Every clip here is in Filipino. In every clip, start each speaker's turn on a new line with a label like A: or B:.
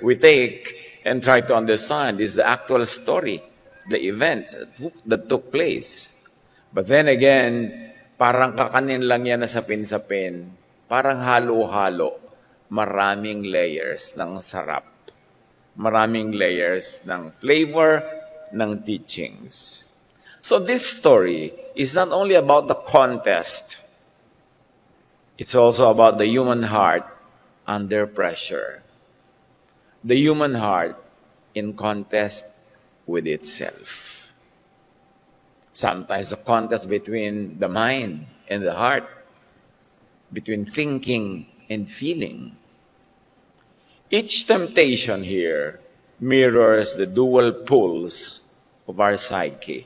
A: we take and try to understand is the actual story, the event that took place. But then again, parang kakanin lang yan na sapin-sapin. Parang halo-halo. Maraming layers ng sarap. Maraming layers ng flavor, ng teachings. So this story is not only about the contest. It's also about the human heart under pressure. The human heart in contest with itself. Sometimes a contest between the mind and the heart, between thinking and feeling. Each temptation here mirrors the dual pulls of our psyche,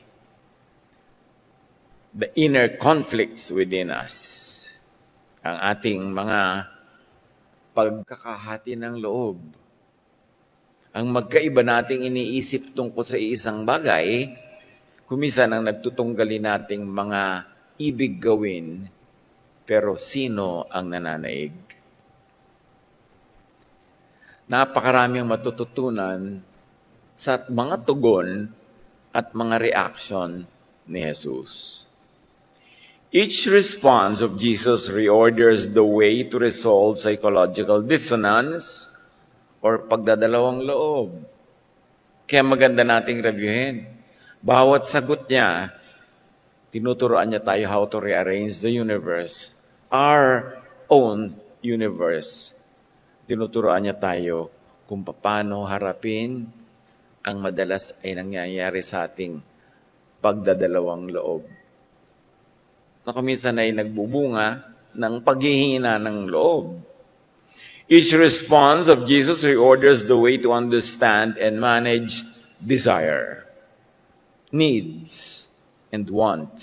A: the inner conflicts within us, ang ating mga pagkakahati ng loob. Ang magkaiba nating iniisip tungkol sa isang bagay, kumisan ang nagtutunggali nating mga ibig gawin, pero sino ang nananaig? Napakarami ang matututunan sa mga tugon at mga reaction ni Jesus. Each response of Jesus reorders the way to resolve psychological dissonance or pagdadalawang loob. Kaya maganda nating reviewin. Bawat sagot niya, tinuturoan niya tayo how to rearrange the universe, our own universe. Tinuturoan niya tayo kung paano harapin ang madalas ay nangyayari sa ating pagdadalawang loob. Na kuminsan ay nagbubunga ng paghihina ng loob. Each response of Jesus reorders the way to understand and manage desire, needs, and wants,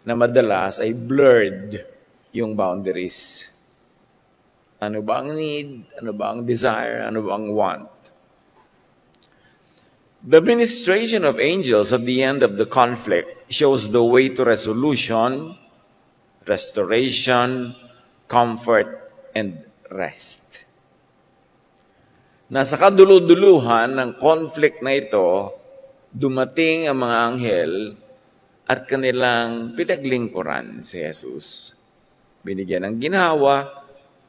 A: na madalas ay blurred yung boundaries. Ano ba ang need? Ano ba ang desire? Ano ba ang want? The ministration of angels at the end of the conflict shows the way to resolution, restoration, comfort, and rest. Nasa kaduluduluhan ng conflict na ito, dumating ang mga anghel at kanilang pinaglingkuran si Jesus. Binigyan ng ginhawa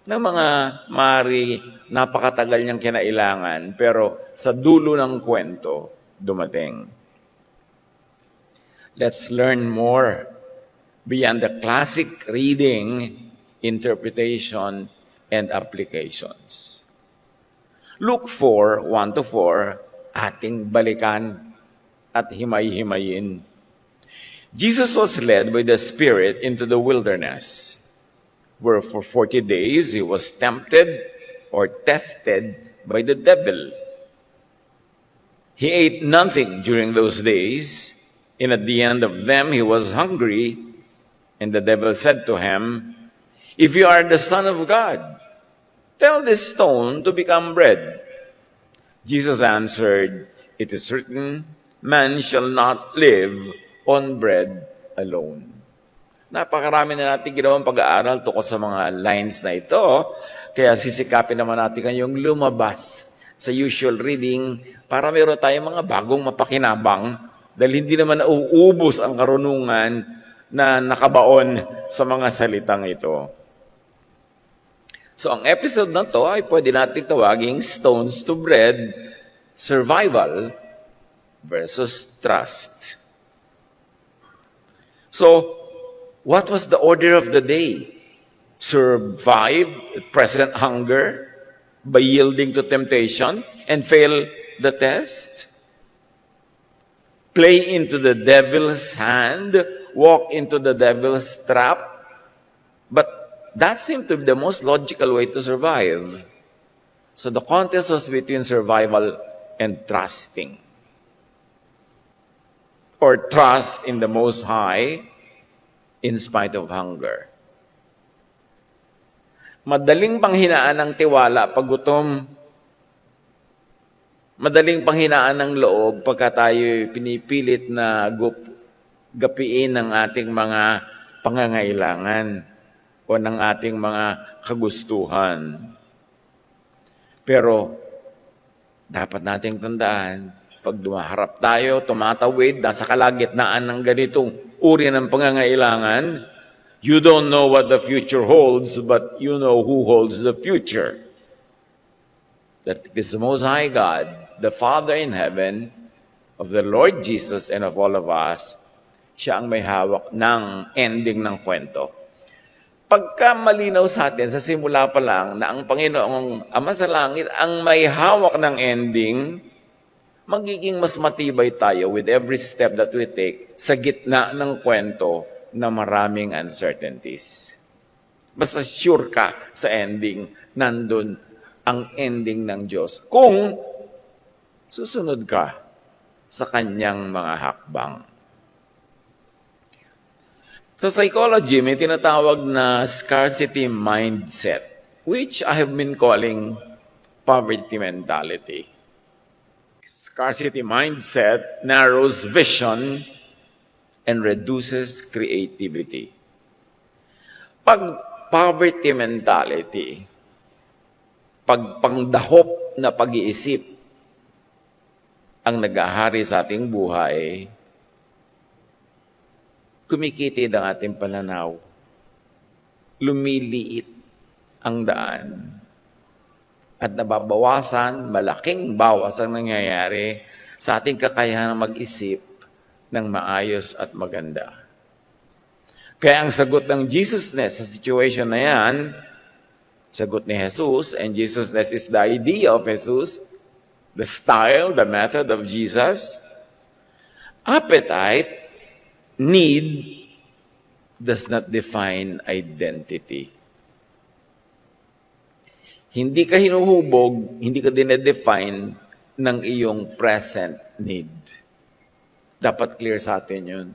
A: ng mga mari napakatagal niyang kinailangan, pero sa dulo ng kwento, dumating. Let's learn more beyond the classic reading, interpretation, and applications. Luke 4, 1-4, ating balikan at himay-himayin. Jesus was led by the Spirit into the wilderness, where for 40 days he was tempted or tested by the devil. He ate nothing during those days, and at the end of them he was hungry, and the devil said to him, "If you are the Son of God, tell this stone to become bread." Jesus answered, "It is written, man shall not live on bread alone." Napakarami na natin ginawang pag-aaral tungkol sa mga lines na ito. Kaya sisikapin naman natin ngayong lumabas sa usual reading para meron tayong mga bagong mapakinabang dahil hindi naman nauubos ang karunungan na nakabaon sa mga salitang ito. So ang episode na to ay pwede natin tawaging Stones to Bread, Survival versus Trust. So, what was the order of the day? Survive present hunger by yielding to temptation and fail the test? Play into the devil's hand, walk into the devil's trap? But that seemed to be the most logical way to survive. So the contest was between survival and trusting. Or trust in the Most High in spite of hunger. Madaling panghinaan ng tiwala pag gutom. Madaling panghinaan ng loob pagka tayo pinipilit na gapiin ng ating mga pangangailangan o ng ating mga kagustuhan. Pero dapat nating tandaan, pag dumaharap tayo, tumatawid, nasa kalagitnaan ng ganitong uri ng pangangailangan, you don't know what the future holds, but you know who holds the future. That is the Most High God, the Father in heaven, of the Lord Jesus and of all of us. Siya ang may hawak ng ending ng kwento. Pagka malinaw sa atin sa simula pa lang na ang Panginoong Ama sa Langit ang may hawak ng ending, magiging mas matibay tayo with every step that we take sa gitna ng kwento na maraming uncertainties. Basta sure ka sa ending, nandun ang ending ng Diyos. Kung susunod ka sa kanyang mga hakbang. Sa psychology, may tinatawag na scarcity mindset, which I have been calling poverty mentality. Scarcity mindset narrows vision and reduces creativity. Pag poverty mentality, pag pangdahop na pag-iisip ang nag-ahari sa ating buhay, kumikitid ang ating pananaw. Lumiliit ang daan. At nababawasan, malaking bawas ang nangyayari sa ating kakayahan mag-isip ng maayos at maganda. Kaya ang sagot ng Jesusness sa situation na yan, sagot ni Jesus, and Jesusness is the idea of Jesus, the style, the method of Jesus. Appetite, need does not define identity. Hindi ka hinuhubog, hindi ka dinedefine ng iyong present need. Dapat clear sa atin yun.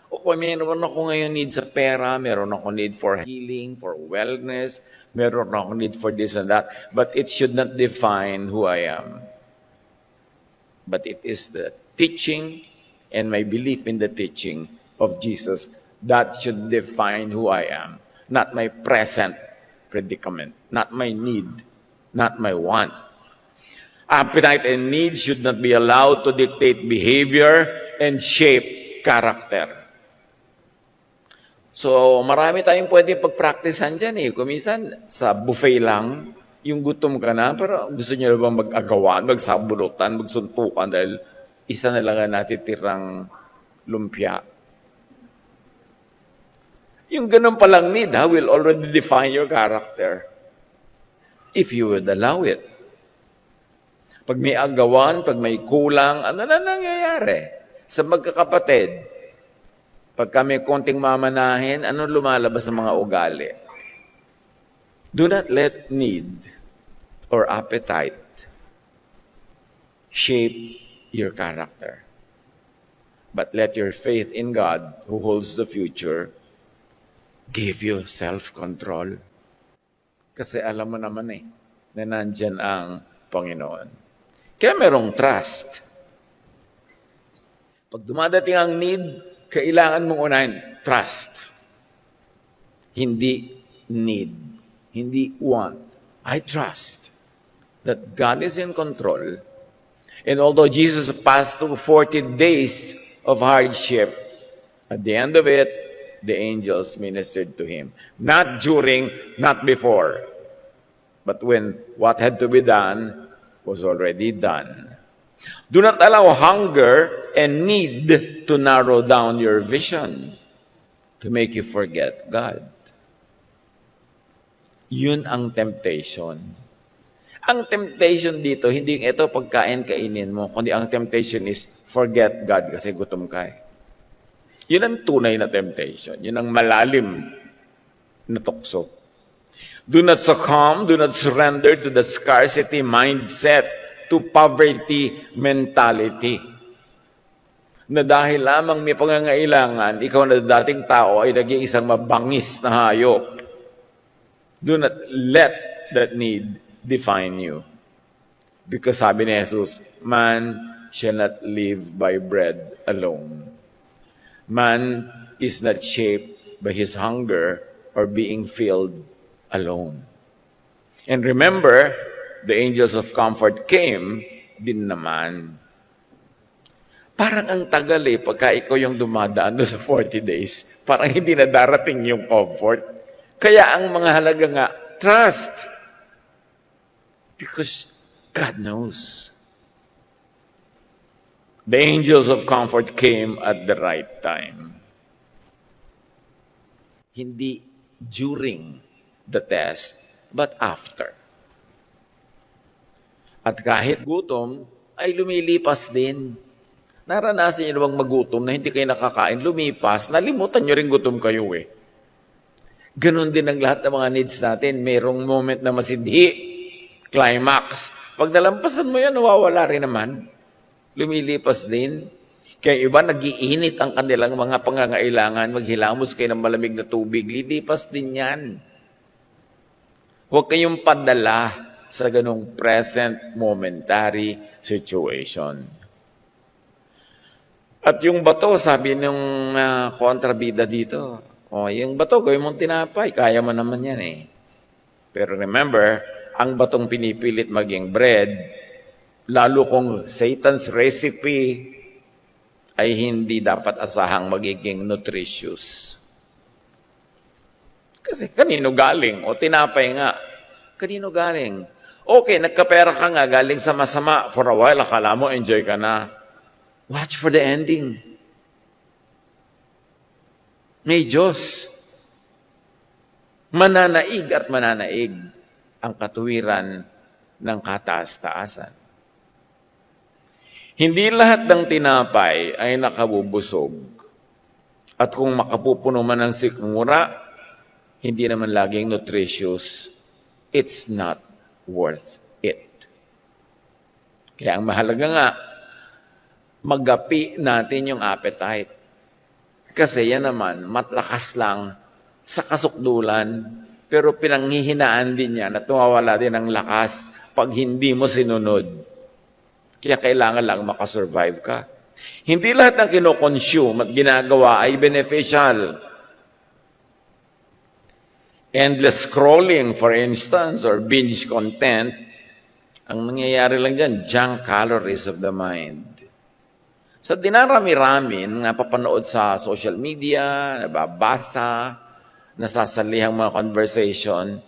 A: O kung meron ako ngayon need sa pera, meron ako need for healing, for wellness, meron ako need for this and that, but it should not define who I am. But it is the teaching and my belief in the teaching of Jesus that should define who I am, not my present predicament, not my need, not my want. Appetite and need should not be allowed to dictate behavior and shape character. So, marami tayong pwede pag-practicean dyan eh. Kuminsan, sa buffet lang, yung gutom ka na, pero gusto nyo na bang mag-agawan, magsabulutan, magsuntukan dahil isa na lang ang natitirang lumpia. Yung ganun palang need will already define your character if you would allow it. Pag may agawan, pag may kulang, ano na nangyayari? Sa magkakapatid, pag may konting mamanahin, ano lumalabas sa mga ugali? Do not let need or appetite shape your character. But let your faith in God, who holds the future, give you self-control. Kasi alam mo naman na nandyan ang Panginoon. Kaya merong trust. Pag dumadating ang need, kailangan mong unahin, trust. Hindi need. Hindi want. I trust that God is in control. And although Jesus passed through 40 days of hardship, at the end of it, the angels ministered to him. Not during, not before, but when what had to be done was already done. Do not allow hunger and need to narrow down your vision to make you forget God. Yun ang temptation. Ang temptation dito, hindi ito pagkain, kainin mo, kundi ang temptation is forget God kasi gutom ka eh. Yun ang tunay na temptation. Yun ang malalim na tukso. Do not succumb, do not surrender to the scarcity mindset, to poverty mentality. Na dahil lamang may pangangailangan, ikaw na dating tao ay naging isang mabangis na hayop. Do not let that need define you. Because sabi ni Jesus, man shall not live by bread alone. Man is not shaped by his hunger or being filled alone. And remember, the angels of comfort came, din naman. Parang ang tagal pagka ikaw yung dumadaan doon sa 40 days. Parang hindi na darating yung comfort. Kaya ang mga halaga nga, trust. Because God knows. The angels of comfort came at the right time. Hindi during the test, but after. At kahit gutom, ay lumilipas din. Naranasan niyo bang magutom na hindi kayo nakakain, lumipas, nalimutan niyo rin gutom kayo Ganon din ang lahat ng mga needs natin. Mayroong moment na masidhi, climax. Pag nalampasan mo yan, nawawala rin naman. Lumilipas din. Kaya iba, nag-iinit ang kanilang mga pangangailangan, maghilamos kayo ng malamig na tubig, lilipas din yan. Huwag kayong padala sa ganong present momentary situation. At yung bato, sabi nung kontrabida dito, yung bato, gawin mong tinapay, kaya mo naman yan Pero remember, ang batong pinipilit maging bread, lalo kung Satan's recipe ay hindi dapat asahang magiging nutritious. Kasi kanino galing? O tinapay nga, kanino galing? Okay, nagkapera ka nga, galing sa masama. For a while, akala mo, enjoy ka na. Watch for the ending. May Diyos. Mananaig at mananaig ang katuwiran ng kataas-taasan. Hindi lahat ng tinapay ay nakabubusog. At kung makapupuno man ng sikmura, hindi naman laging nutritious. It's not worth it. Kaya ang mahalaga nga, magapi natin yung appetite. Kasi yan naman, matlakas lang sa kasukdulan, pero pinanghihinaan din yan at tumawala din ang lakas pag hindi mo sinunod. Kaya kailangan lang makasurvive ka. Hindi lahat ng kinoconsume at ginagawa ay beneficial. Endless scrolling, for instance, or binge content, ang nangyayari lang dyan, junk calories of the mind. Sa dinarami-rami nga papanood sa social media, nababasa, nasasalihang mga conversation,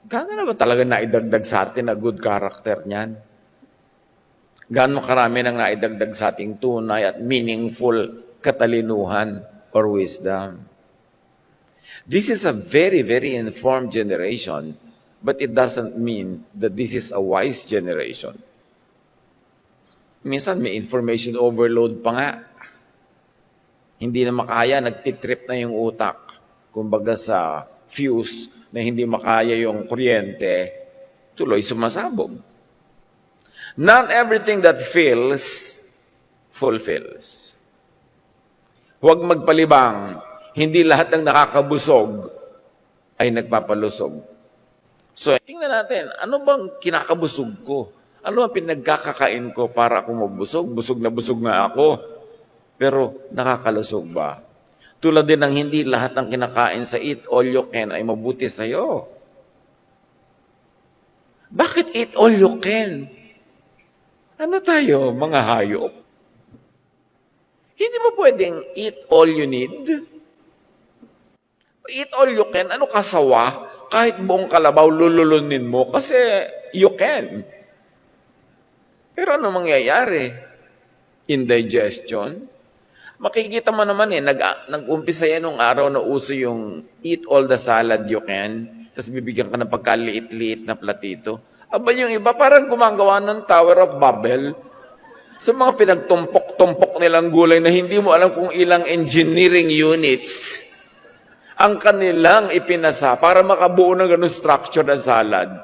A: gano'n na ba talaga naidagdag sa atin na good character niyan? Gano'n karami nang naidagdag sa ating tunay at meaningful katalinuhan or wisdom? This is a very, very informed generation, but it doesn't mean that this is a wise generation. Minsan may information overload pa nga. Hindi na makaya, nagtitrip na yung utak. Kumbaga sa fuse na hindi makaya yung kuryente, tuloy sumasabog. Not everything that fills, fulfills. Huwag magpalibang, hindi lahat ng nakakabusog ay nagpapalusog. So, tingnan natin, ano bang kinakabusog ko? Ano ang pinagkakakain ko para ako mabusog? Busog na busog nga ako. Pero nakakalusog ba? Tulad din ng hindi lahat ng kinakain sa eat all you can ay mabuti sa'yo. Bakit eat all you can? Ano tayo, mga hayop? Hindi ba pwedeng eat all you need? Eat all you can, ano kasawa? Kahit buong kalabaw, lululunin mo kasi you can. Pero ano mangyayari? Indigestion? Makikita mo naman nag-umpisa yan nung araw na uso yung eat all the salad you can, tapos bibigyan ka ng pagkaliit-liit na platito. Aba yung iba parang gumagawa ng Tower of Babel sa mga pinagtumpok-tumpok nilang gulay na hindi mo alam kung ilang engineering units ang kanilang ipinasa para makabuo ng ganun structure na salad.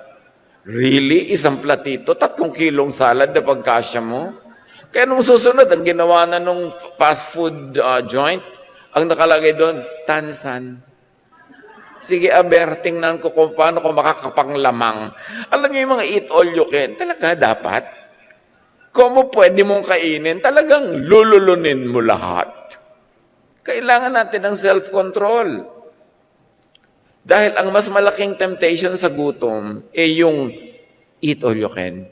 A: Really? Isang platito? 3 kilong salad na pagkasya mo? Kaya nung susunod, ang ginawa na nung fast food joint, ang nakalagay doon, tansan. Sige, tingnan ko kung paano ko makakapanglamang. Alam niyo yung mga eat all you can, talaga dapat. Kung mo pwede mong kainin, talagang lululunin mo lahat. Kailangan natin ng self-control. Dahil ang mas malaking temptation sa gutom ay yung eat all you can.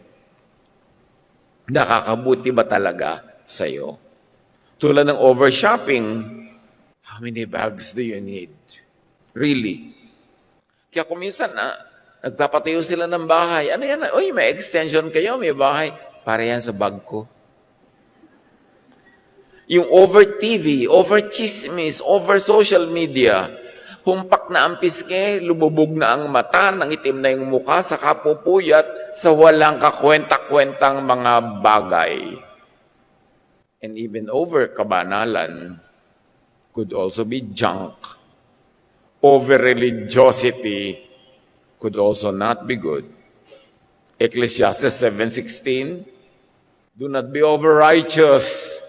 A: Nakakabuti ba talaga sa'yo? Tulad ng overshopping, how many bags do you need? Really? Kaya kung minsan, nagpapatayo sila ng bahay. Ano yan? Uy, may extension kayo, may bahay. Para yan sa bag ko. Yung over TV, over chismis, over social media, humpak na ang piske, lumubog na ang mata, nangitim na yung mukha, sa kapupuyat, sa walang kakwenta-kwentang mga bagay. And even over kabanalan could also be junk. Over religiosity could also not be good. Ecclesiastes 7:16, do not be over righteous,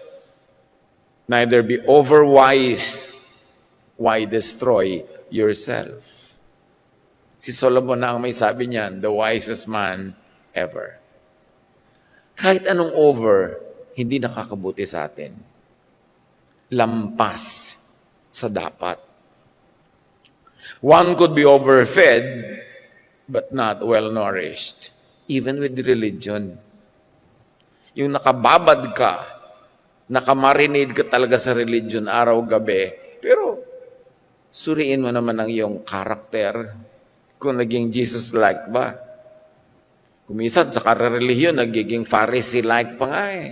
A: neither be over wise. Why destroy yourself? Si Solomon na ang may sabi niyan, the wisest man ever. Kahit anong over, hindi nakakabuti sa atin. Lampas sa dapat. One could be overfed, but not well-nourished. Even with religion. Yung nakababad ka, nakamarinade ka talaga sa religion araw-gabi, pero suriin mo naman ang iyong karakter kung naging Jesus-like ba. Kumisan sa karelihiyon, nagiging Pharisee-like pa nga eh.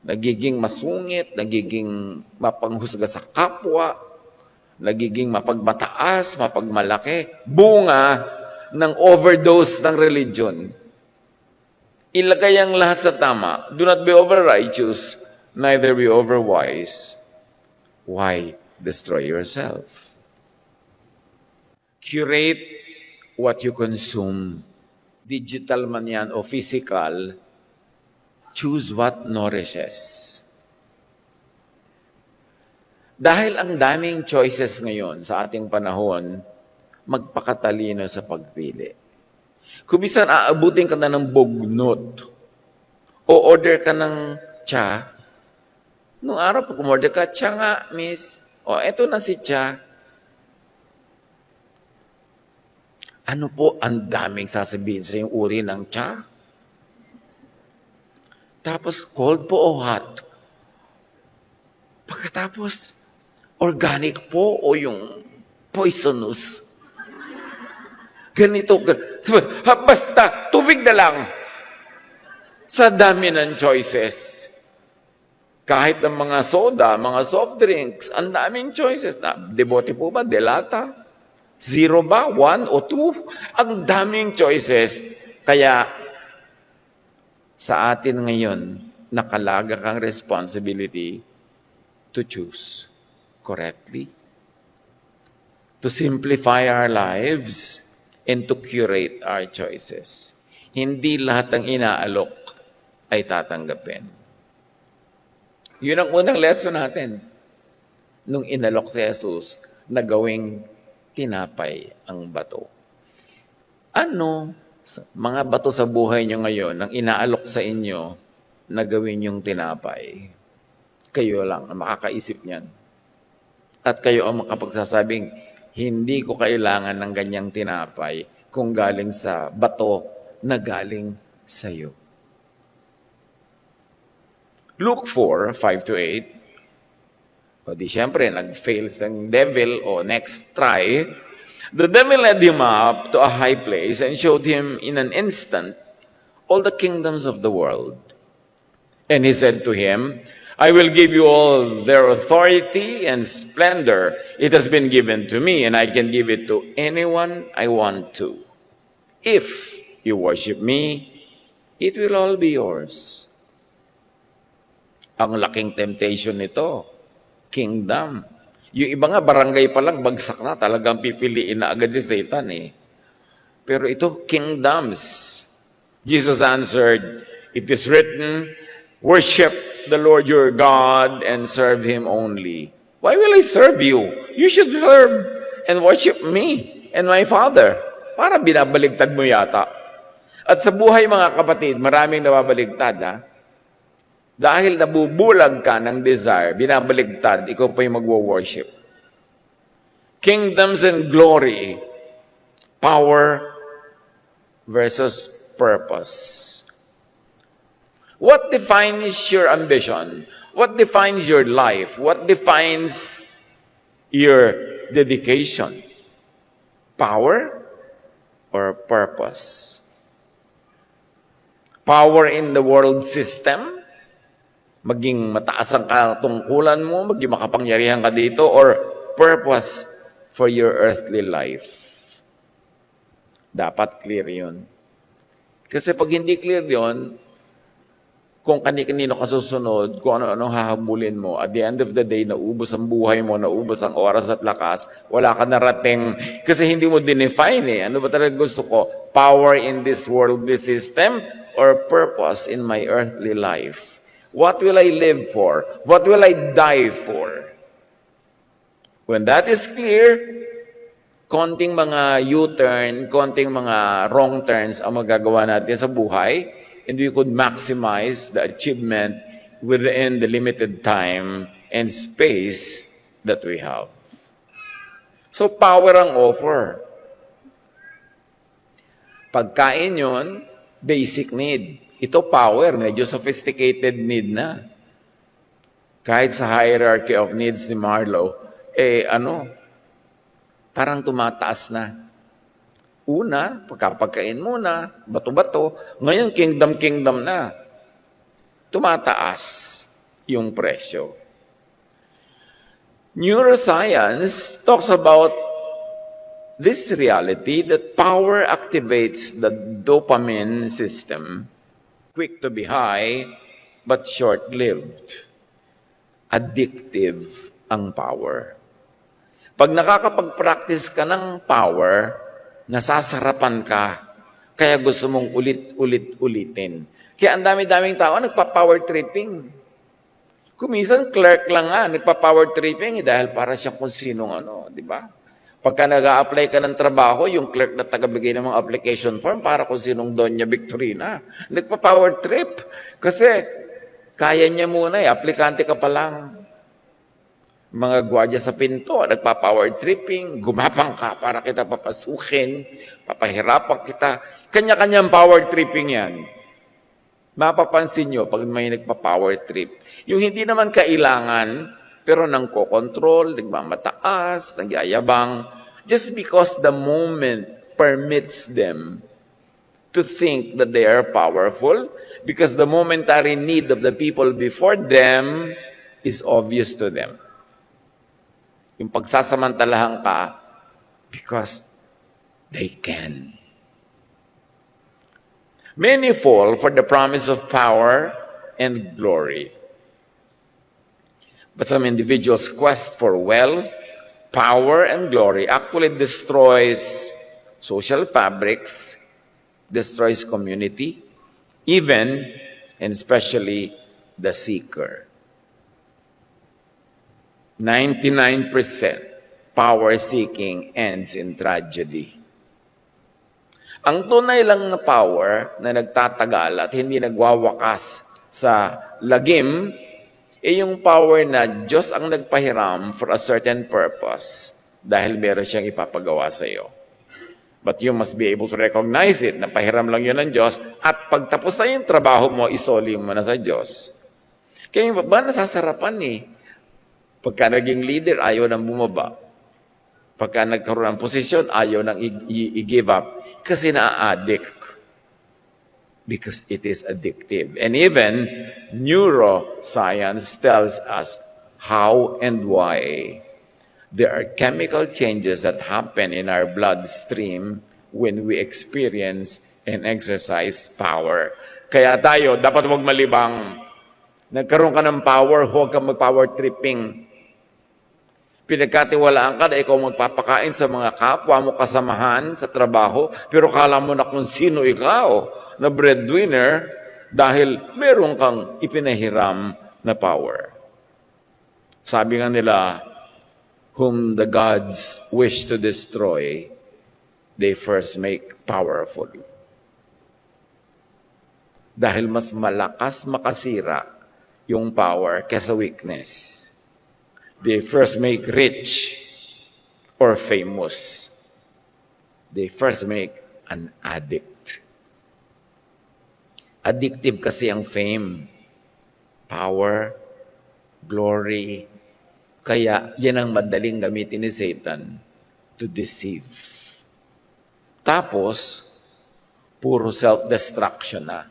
A: Nagiging masungit, nagiging mapanghusga sa kapwa, nagiging mapagmataas, mapagmalaki. Bunga ng overdose ng religion. Ilagay ang lahat sa tama. Do not be over-righteous, neither be over-wise. Why destroy yourself? Curate what you consume. Digital man yan o physical. Choose what nourishes. Dahil ang daming choices ngayon sa ating panahon, magpakatalino sa pagpili. Kung bisan aabutin ka na ng bugnot o order ka ng tsa, nung araw pag umorder ka, tsa nga, miss. O, eto na si tsa. Ano po ang daming sasabihin sa yung uri ng tsa? Tapos, cold po o hot? Pagkatapos, organic po o yung poisonous? Ganito. Basta, tubig na lang. Sa dami ng choices. Kahit ng mga soda, mga soft drinks, ang daming choices. Debote po ba? Delata? Zero ba? 1 o 2? Ang daming choices. Kaya, sa atin ngayon, nakalaga kang responsibility to choose correctly, to simplify our lives, and to curate our choices. Hindi lahat ng inaalok ay tatanggapin. Yun ang unang lesson natin nung inalok si Jesus na gawing tinapay ang bato. Ano, mga bato sa buhay nyo ngayon, ang inaalok sa inyo na gawin yung tinapay? Kayo lang ang makakaisip niyan. At kayo ang makapagsasabing, hindi ko kailangan ng ganyang tinapay kung galing sa bato na galing sa iyo. Luke 4:5-8. O di syempre, nag-fail ng devil o next try. The devil led him up to a high place and showed him in an instant all the kingdoms of the world. And he said to him, I will give you all their authority and splendor. It has been given to me, and I can give it to anyone I want to. If you worship me, it will all be yours. Ang laking temptation nito, kingdom. Yung iba nga, barangay pa lang, bagsak na, talagang pipiliin na agad si Satan eh. Pero ito, kingdoms. Jesus answered, it is written, worship the Lord your God and serve Him only. Why will I serve you? You should serve and worship me and my Father. Para binabaligtad mo yata. At sa buhay mga kapatid, maraming nababaligtad ha. Dahil nabubulag ka ng desire, binabaligtad, ikaw pa yung magwo-worship. Kingdoms and glory, power versus purpose. What defines your ambition? What defines your life? What defines your dedication? Power or purpose? Power in the world system? Maging mataas ang katungkulan mo, maging makapangyarihan ka dito, or purpose for your earthly life? Dapat clear yun. Kasi pag hindi clear yun, kung kani-kanino ka susunod, kung ano-ano hahabulin mo, at the end of the day, naubos ang buhay mo, naubos ang oras at lakas, wala ka narating, kasi hindi mo dinefine eh. Ano ba talaga gusto ko? Power in this worldly system or purpose in my earthly life? What will I live for? What will I die for? When that is clear, konting mga U-turn, konting mga wrong turns ang magagawa natin sa buhay, and we could maximize the achievement within the limited time and space that we have. So, power ang offer. Pagkain yun, basic need. Ito power, medyo sophisticated need na. Kahit sa hierarchy of needs ni Marlowe, parang tumataas na. Una, pagkapagkain muna, bato-bato. Ngayon, kingdom na. Tumataas yung presyo. Neuroscience talks about this reality that power activates the dopamine system, quick to be high, but short-lived. Addictive ang power. Pag nakakapag-practice ka ng power, nasasarapan ka, kaya gusto mong ulit-ulitin. Kaya ang dami-daming tao nagpa-power tripping. Kuminsan, clerk lang nga, nagpa-power tripping dahil para siya kung sinong di ba? Pagka nag-a-apply ka ng trabaho, yung clerk na tagabigay ng mga application form, para kung sinong Doña Victorina. Nagpa-power trip. Kasi, kaya niya muna aplikante ka pa lang. Mga gwardiya sa pinto, nagpa-power tripping, gumapang ka para kita papasukin, papahirapan kita. Kanya-kanyang power tripping yan. Mapapansin nyo pag may nagpa-power trip. Yung hindi naman kailangan, pero nang ko-control, nagmamataas, nagyayabang, just because the moment permits them to think that they are powerful, because the momentary need of the people before them is obvious to them. Yung pagsasamantalahan ka because they can. Many fall for the promise of power and glory. But some individuals' quest for wealth, power, and glory actually destroys social fabrics, destroys community, even and especially the seeker. 99% power-seeking ends in tragedy. Ang tunay lang na power na nagtatagal at hindi nagwawakas sa lagim, yung power na Diyos ang nagpahiram for a certain purpose dahil meron siyang ipapagawa sa iyo. But you must be able to recognize it, na pahiram lang yun ng Diyos, at pagtapos na yung trabaho mo, isoli mo na sa Diyos. Kaya yung ba nasasarapan Pagka naging leader, ayaw nang bumaba. Pagka nagkaroon ng posisyon, ayaw nang i-give up. Kasi na-addict. Because it is addictive. And even neuroscience tells us how and why there are chemical changes that happen in our bloodstream when we experience and exercise power. Kaya tayo, dapat huwag malibang. Nagkaroon ka ng power, huwag kang mag-power tripping. Pinagkatiwalaan ka na ikaw magpapakain sa mga kapwa mo kasamahan sa trabaho, pero kala mo na kung sino ikaw na breadwinner dahil meron kang ipinahiram na power. Sabi nga nila, whom the gods wish to destroy, they first make powerful. Dahil mas malakas makasira yung power kesa weakness. They first make rich or famous. They first make an addict. Addictive kasi ang fame, power, glory. Kaya yan ang madaling gamitin ni Satan to deceive. Tapos, puro self-destruction na.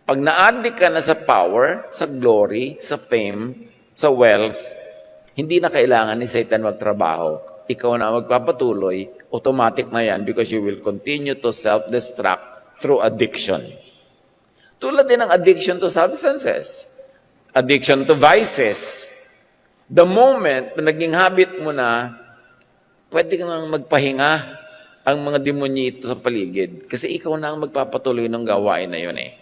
A: Pag na-addict ka na sa power, sa glory, sa fame, sa wealth, hindi na kailangan ni Satan magtrabaho. Ikaw na magpapatuloy, automatic na yan because you will continue to self-destruct through addiction. Tulad din ng addiction to substances, addiction to vices. The moment na naging habit mo na, pwede ka nang magpahinga ang mga demonyito sa paligid. Kasi ikaw na ang magpapatuloy ng gawain na yun eh.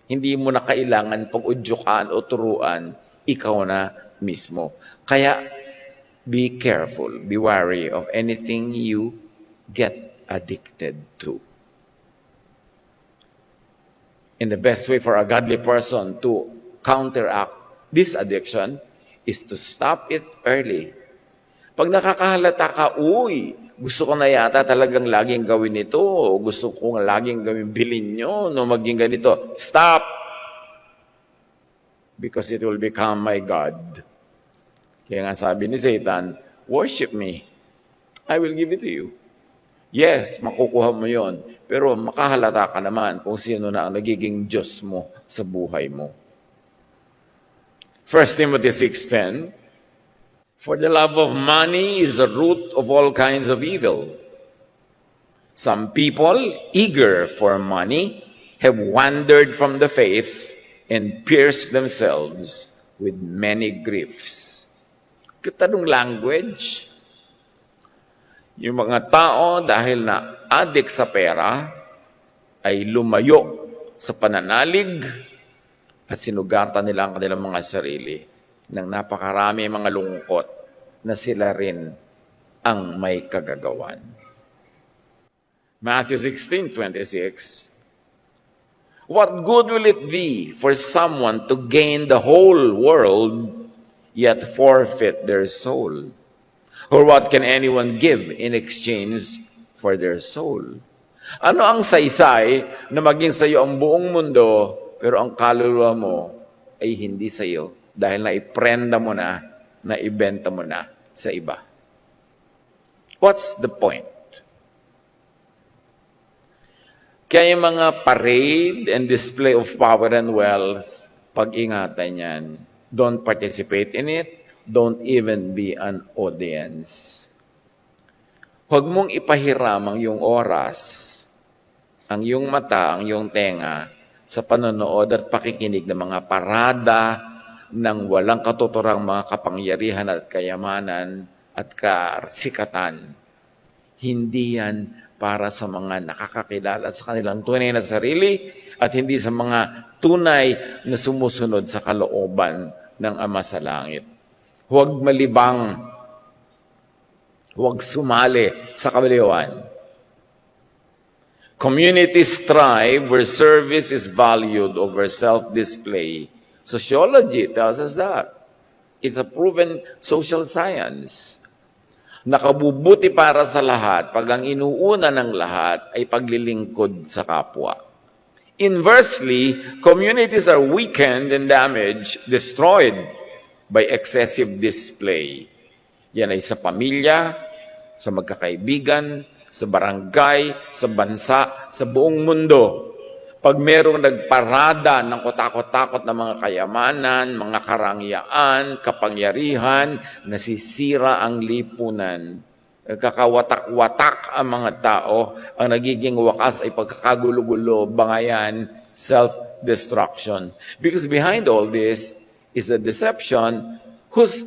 A: Hindi mo na kailangan pag-udyukan o turuan, ikaw na mismo. Kaya, be careful, be wary of anything you get addicted to. And the best way for a godly person to counteract this addiction is to stop it early. Pag nakakahalata ka, gusto ko na yata talagang laging gawin ito, gusto ko laging gawin bilin nyo, no maging ganito. Stop! Because it will become my God. Kaya nga sabi ni Satan, worship me. I will give it to you. Yes, makukuha mo yon. Pero makahalata ka naman kung sino na ang nagiging Diyos mo sa buhay mo. 1 Timothy 6:10, for the love of money is the root of all kinds of evil. Some people, eager for money, have wandered from the faith and pierced themselves with many griefs. Katanong language. Yung mga tao dahil na addict sa pera ay lumayo sa pananalig at sinugatan nila ang kanilang mga sarili ng napakarami mga lungkot na sila rin ang may kagagawan. Matthew 16:26, what good will it be for someone to gain the whole world yet forfeit their soul? Or what can anyone give in exchange for their soul? Ano ang saysay na maging sa iyo ang buong mundo, pero ang kaluluwa mo ay hindi sa iyo dahil naiprenda mo na, naibenta mo na sa iba? What's the point? Kaya yung mga parade and display of power and wealth, pag-ingatan yan. Don't participate in it. Don't even be an audience. Huwag mong ipahiram ang iyong oras, ang iyong mata, ang iyong tenga sa panonood at pakikinig ng mga parada ng walang katuturang mga kapangyarihan at kayamanan at kasikatan. Hindi yan para sa mga nakakakilala sa kanilang tunay na sarili at hindi sa mga tunay na sumusunod sa kalooban ng Ama sa Langit. Huwag malibang, huwag sumali sa kabaliwan. Communities thrive where service is valued over self-display. Sociology tells us that. It's a proven social science. Nakabubuti para sa lahat pag ang inuuna ng lahat ay paglilingkod sa kapwa. Inversely, communities are weakened and damaged, destroyed by excessive display. Yan ay sa pamilya, sa magkakaibigan, sa barangay, sa bansa, sa buong mundo. Pag merong nagparada ng kotakot-takot na mga kayamanan, mga karangyaan, kapangyarihan, nasisira ang lipunan. Nagkakawatak-watak ang mga tao, ang nagiging wakas ay pagkakagulo-gulo, bangayan, self-destruction. Because behind all this is a deception whose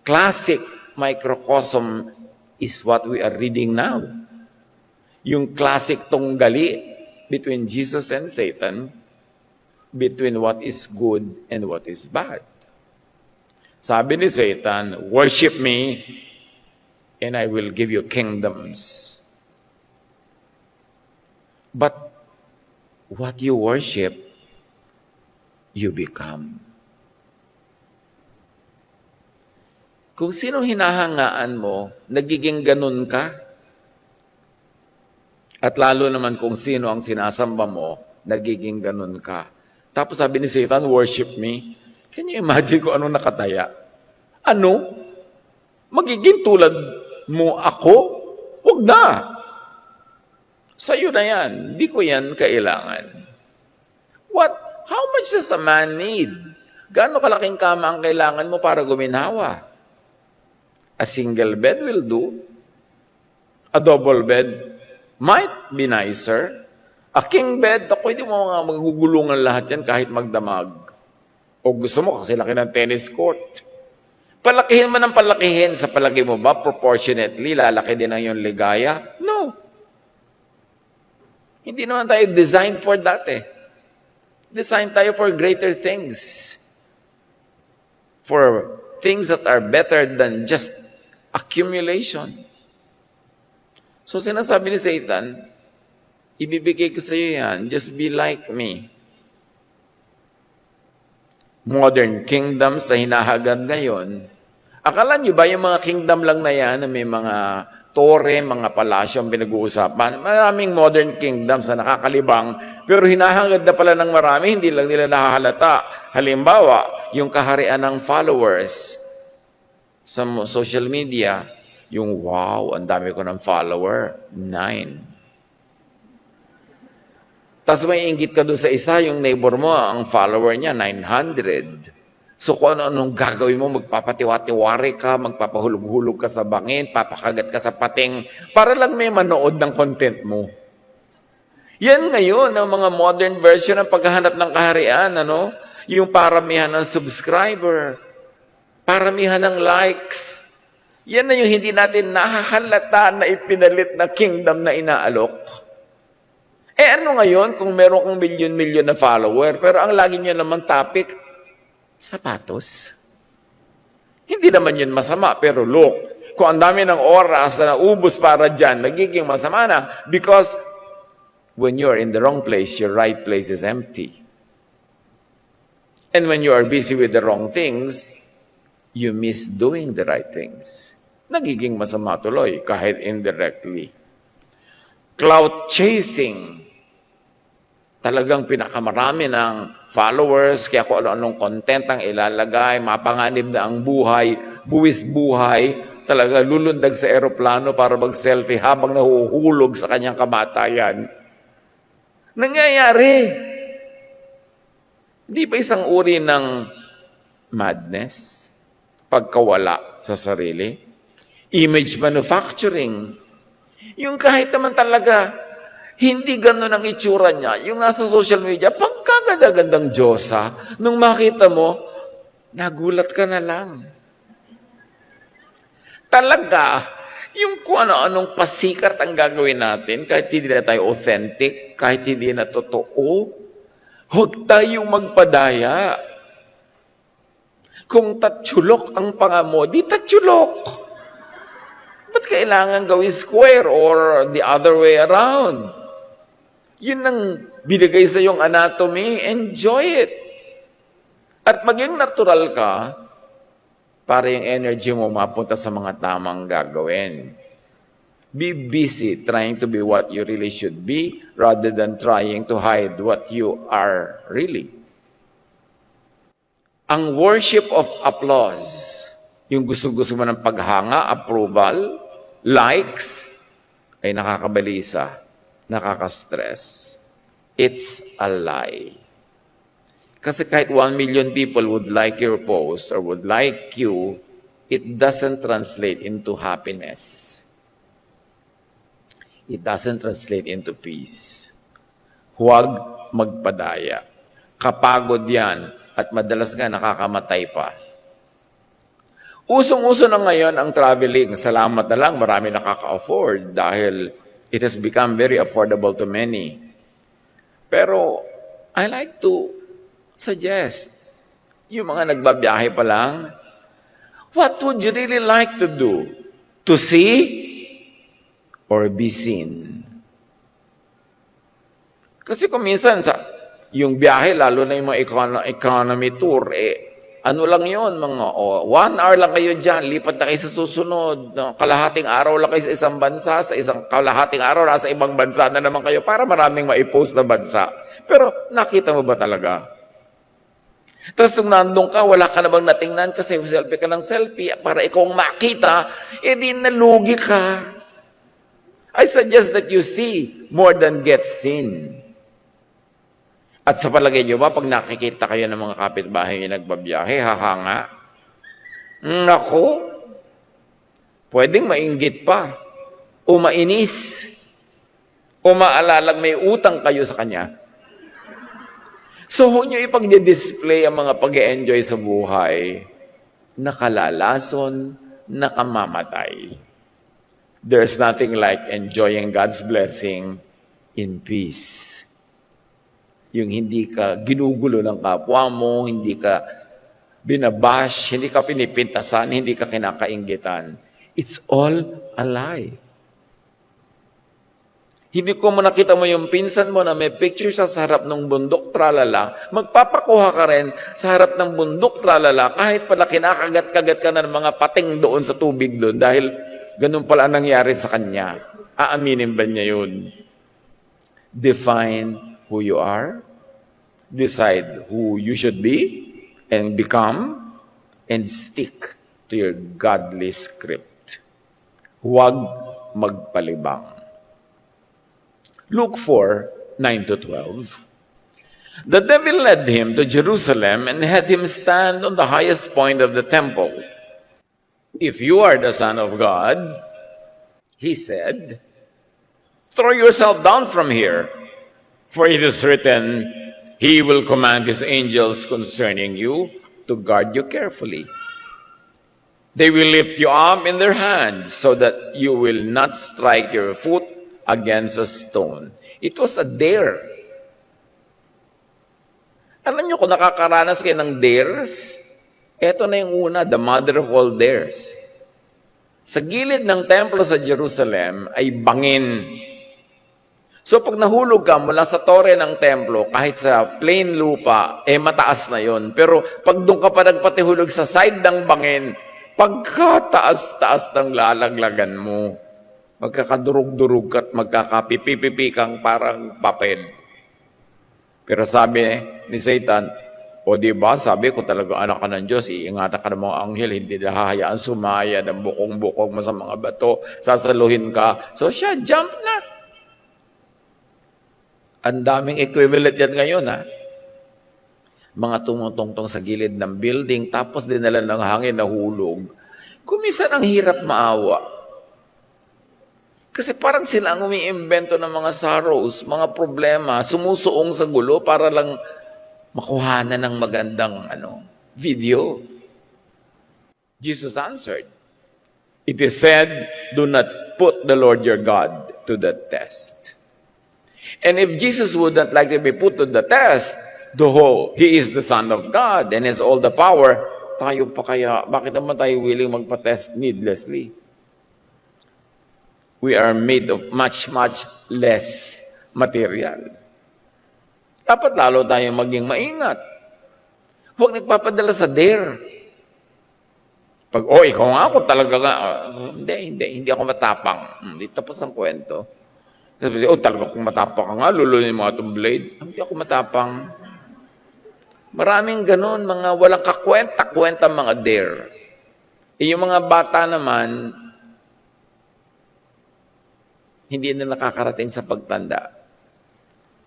A: classic microcosm is what we are reading now. Yung classic tunggali between Jesus and Satan, between what is good and what is bad. Sabi ni Satan, worship me and I will give you kingdoms. But what you worship, you become. Kung sino hinahangaan mo, nagiging ganun ka. At lalo naman kung sino ang sinasamba mo, nagiging ganun ka. Tapos sabi ni Satan, worship me. Can you imagine kung ano nakataya? Ano? Magiging tulad mo ako? Huwag na. Sa'yo na yan. Hindi ko yan kailangan. How much does a man need? Gaano kalaking kama ang kailangan mo para guminhawa? A single bed will do. A double bed might be nicer. A king bed, pwede mo mga magugulungan lahat yan kahit magdamag. O gusto mo kasi laki ng tennis court. Palakihin mo ng palakihin. Sa palaki mo ba, proportionately, lalaki din ang iyong ligaya? No. Hindi naman tayo designed for that eh. Designed tayo for greater things. For things that are better than just accumulation. So sinasabi ni Satan, ibibigay ko sa iyo yan, just be like me. Modern kingdoms na hinahagad ngayon, akala niyo ba yung mga kingdom lang na yan, na may mga tore, mga palasyo ang pinag-uusapan? Maraming modern kingdoms na nakakalibang, pero hinahagad na pala ng marami, hindi lang nila nakahalata. Halimbawa, yung kaharian ng followers sa social media, yung wow, ang dami ko ng follower, 9. Tapos may inggit ka doon sa isa, yung neighbor mo, ang follower niya, 900. So kung ano-anong gagawin mo, magpapatiwa-tiwari ka, magpapahulog-hulog ka sa bangin, papakagat ka sa pating, para lang may manood ng content mo. Yan ngayon, ang mga modern version ng paghahanap ng kaharian, ano? Yung paramihan ng subscriber, paramihan ng likes. Yan na yung hindi natin nahahalata na ipinalit na kingdom na inaalok. Ano ngayon kung meron kong milyon-milyon na follower, pero ang lagi nyo naman topic, sapatos? Hindi naman yun masama, pero look, kung ang dami ng oras na naubos para dyan, nagiging masama na, because when you're in the wrong place, your right place is empty. And when you are busy with the wrong things, you miss doing the right things. Nagiging masama tuloy, kahit indirectly. Clout chasing. Talagang pinakamarami ng followers, kaya kung ano-anong content ang ilalagay, mapanganib na ang buhay, buwis buhay, talaga lulundag sa eroplano para mag-selfie habang nahuhulog sa kanyang kamatayan. Nangyayari. Di ba isang uri ng madness? Pagkawala sa sarili? Image manufacturing. Yung kahit naman talaga, hindi ganun ang itsura niya. Yung nasa social media, pagkaganda-gandang Diyosa, nung makita mo, nagulat ka na lang. Talaga, yung kung ano-anong pasikat ang gagawin natin, kahit hindi na tayo authentic, kahit hindi na totoo, huwag tayong magpadaya. Kung tatsulok ang panga mo, di tatsulok. Ba't kailangan gawin square or the other way around? Yun ang binigay sa iyong anatomy, enjoy it. At maging natural ka para yung energy mo mapunta sa mga tamang gagawin. Be busy trying to be what you really should be rather than trying to hide what you are really. Ang worship of applause, yung gusto-gusto mo ng paghanga, approval, likes, ay nakakabalisa, nakaka-stress. It's a lie. Kasi kahit 1 million people would like your post or would like you, it doesn't translate into happiness. It doesn't translate into peace. Huwag magpadaya. Kapagod yan at madalas nga nakakamatay pa. Usong-uso na ngayon ang traveling. Salamat na lang, marami nakaka-afford dahil it has become very affordable to many. Pero I like to suggest, yung mga nagbabiyahe pa lang, what would you really like to do? To see or be seen? Kasi kung minsan, yung biyahe, lalo na yung mga economy tour, ano lang yun, mga 1 hour lang kayo dyan, lipat na kayo sa susunod, kalahating araw lang kayo sa isang bansa, sa isang kalahating araw nasa ibang bansa na naman kayo para maraming maipost na bansa. Pero nakita mo ba talaga? Tapos nung nandun ka, wala ka na bang natingnan kasi selfie ka ng selfie para ikaw ang makita, di nalugi ka. I suggest that you see more than get seen. At sa palagay nyo ba, pag nakikita kayo ng mga kapitbahay yung nagbabiyahe, hahanga? Naku, pwedeng mainggit pa, o mainis, o maalalang may utang kayo sa kanya. So, huwag nyo ipag-display ang mga pag-enjoy sa buhay, nakalalason, nakamamatay. There's nothing like enjoying God's blessing in peace. Yung hindi ka ginugulo ng kapwa mo, hindi ka binabash, hindi ka pinipintasan, hindi ka kinakainggitan. It's all a lie. Hindi ko mo nakita mo yung pinsan mo na may picture sa harap ng bundok, tralala, magpapakuha ka rin sa harap ng bundok, tralala, kahit pala kinakagat-kagat ka na ng mga pating doon sa tubig doon dahil ganun pala nangyari sa kanya. Aaminin ba niya yun? Define who you are, decide who you should be and become, and stick to your godly script. Huwag magpalibang. Luke 4, 9-12. The devil led him to Jerusalem and had him stand on the highest point of the temple. If you are the Son of God, he said, throw yourself down from here, for it is written, he will command his angels concerning you to guard you carefully. They will lift you up in their hands so that you will not strike your foot against a stone. It was a dare. Alam niyo kung nakakaranas kayo ng dares, eto na yung una, the mother of all dares. Sa gilid ng templo sa Jerusalem ay bangin. So pag nahulog ka mula sa tore ng templo, kahit sa plain lupa, mataas na yon. Pero pag doon ka pa nagpatihulog sa side ng bangin, pagkataas-taas ng lalaglagan mo, magkakadurog-durog at magkakapipipipi kang parang papel. Pero sabi ni Satan, o diba, sabi ko talaga anak ka ng Diyos, iingatan ka ng mga anghel, hindi na hahayaan sumaya ng bukong-bukong mo sa mga bato, sasaluhin ka. So siya, jump na. Ang daming equivalent yan ngayon, ha? Mga tumutungtong sa gilid ng building, tapos dinala ng hangin na hulog. Kumisan ang hirap maawa. Kasi parang sila ang umiimbento ng mga sorrows, mga problema, sumusuong sa gulo para lang makuhanan ng magandang video. Jesus answered, it is said, do not put the Lord your God to the test. And if Jesus would not like to be put to the test, he is the Son of God and has all the power, tayo pa kaya, bakit naman tayo willing magpa-test needlessly? We are made of much, much less material. Dapat lalo tayong maging maingat. Huwag nagpapadala sa dare. Pag, ikaw nga ako talaga nga. Hindi ako matapang. Hindi tapos ang kwento. Sabi, talaga kung matapang ka nga, lulunin mo itong blade. Hindi ako matapang. Maraming ganun, mga walang kakwenta-kwenta mga dare. Yung mga bata naman, hindi na nakakarating sa pagtanda.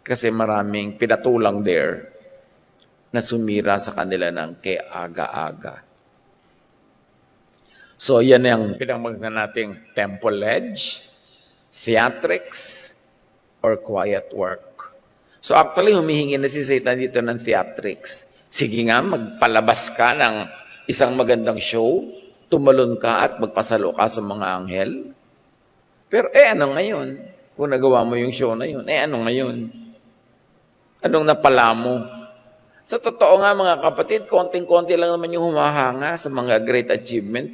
A: Kasi maraming pinatulang there na sumira sa kanila ng keaga-aga. So yan ang pinamagna nating temple ledge, theatrics, or quiet work. So actually, humihingi na si Satan dito ng theatrics. Sige nga, magpalabas ka ng isang magandang show, tumalon ka at magpasalo ka sa mga anghel. Pero ano ngayon? Kung nagawa mo yung show na yun, ano ngayon? Anong napala mo? Sa totoo nga mga kapatid, konting-konti lang naman yung humahanga sa mga great achievement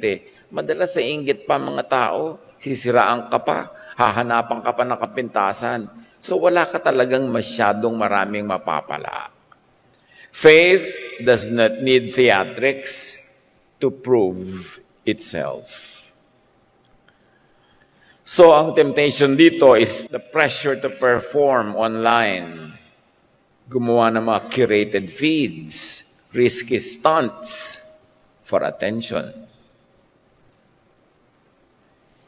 A: Madalas sa inggit pa mga tao, sisiraan ka pa, hahanapan ka pa ng kapintasan. So wala ka talagang masyadong maraming mapapala. Faith does not need theatrics to prove itself. So, ang temptation dito is the pressure to perform online. gumawa ng mga curated feeds, risky stunts for attention.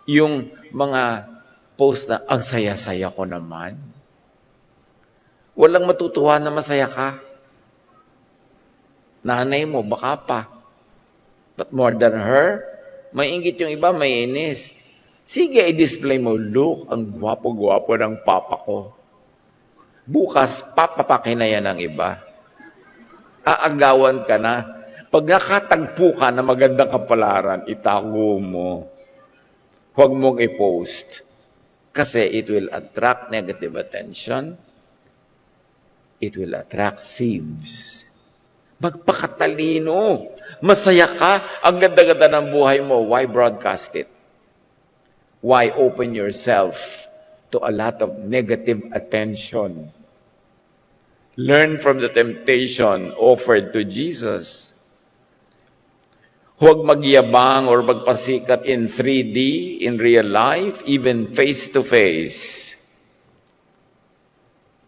A: Yung mga post na, ang saya-saya ko naman. Walang matutuwa na masaya ka. Nanay mo, baka pa. But more than her, may inggit yung iba, may inis. Sige, i-display mo, look, ang gwapo-gwapo ng papa ko. Bukas, papapakin na yan ng iba. Aagawan ka na. Pag nakatagpo ka na magandang kapalaran, itago mo. Huwag mong i-post. Kasi it will attract negative attention. It will attract thieves. Magpakatalino. Masaya ka. Ang ganda-ganda ng buhay mo. Why broadcast it? Why open yourself to a lot of negative attention? Learn from the temptation offered to Jesus. Huwag magyabang or magpasikat in 3D, in real life, even face-to-face.